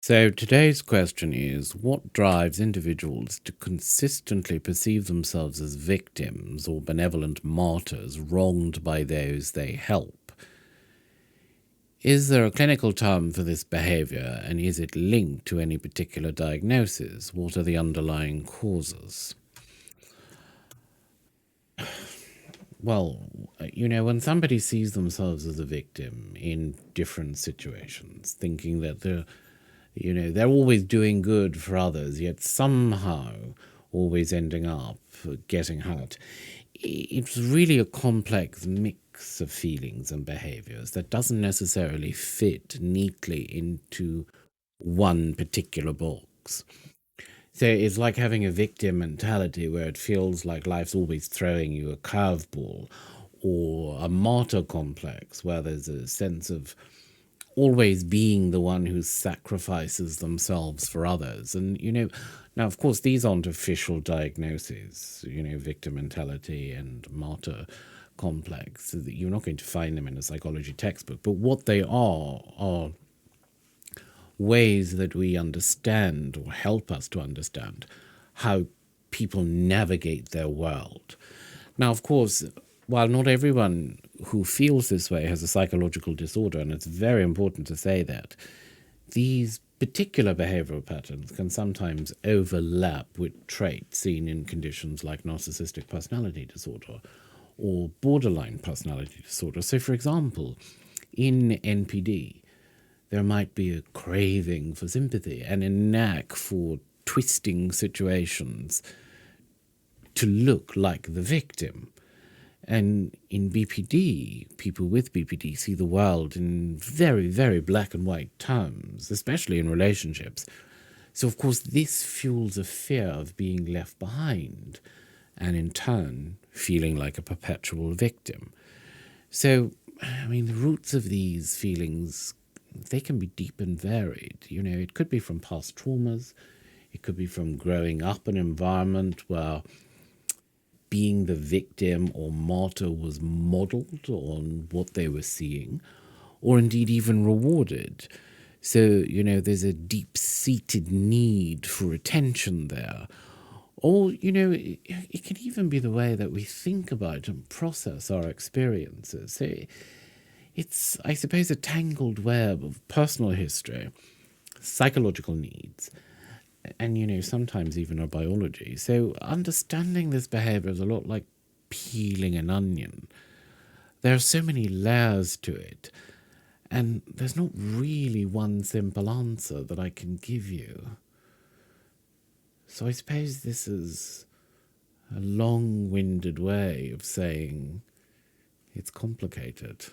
So today's question is, what drives individuals to consistently perceive themselves as victims or benevolent martyrs wronged by those they help? Is there a clinical term for this behavior, and is it linked to any particular diagnosis? What are the underlying causes? Well, when somebody sees themselves as a victim in different situations, thinking that they're always doing good for others, yet somehow always ending up getting hurt. It's really a complex mix of feelings and behaviors that doesn't necessarily fit neatly into one particular box. So it's like having a victim mentality where it feels like life's always throwing you a curveball, or a martyr complex where there's a sense of always being the one who sacrifices themselves for others. And, now, of course, these aren't official diagnoses, victim mentality and martyr complex. You're not going to find them in a psychology textbook. But what they are ways that we understand or help us to understand how people navigate their world. Now, of course, while not everyone who feels this way has a psychological disorder, and it's very important to say that, these particular behavioral patterns can sometimes overlap with traits seen in conditions like narcissistic personality disorder or borderline personality disorder. So, for example, in NPD, there might be a craving for sympathy and a knack for twisting situations to look like the victim. And in BPD, people with BPD see the world in very, very black and white terms, especially in relationships. So, of course, this fuels a fear of being left behind and, in turn, feeling like a perpetual victim. So, I mean, the roots of these feelings, they can be deep and varied. It could be from past traumas, it could be from growing up in an environment where being the victim or martyr was modeled on what they were seeing, or indeed even rewarded. So, there's a deep seated need for attention there. Or, it can even be the way that we think about and process our experiences. So, it's, I suppose, a tangled web of personal history, psychological needs, and sometimes even our biology. So understanding this behavior is a lot like peeling an onion. There are so many layers to it, and there's not really one simple answer that I can give you. So I suppose this is a long-winded way of saying it's complicated.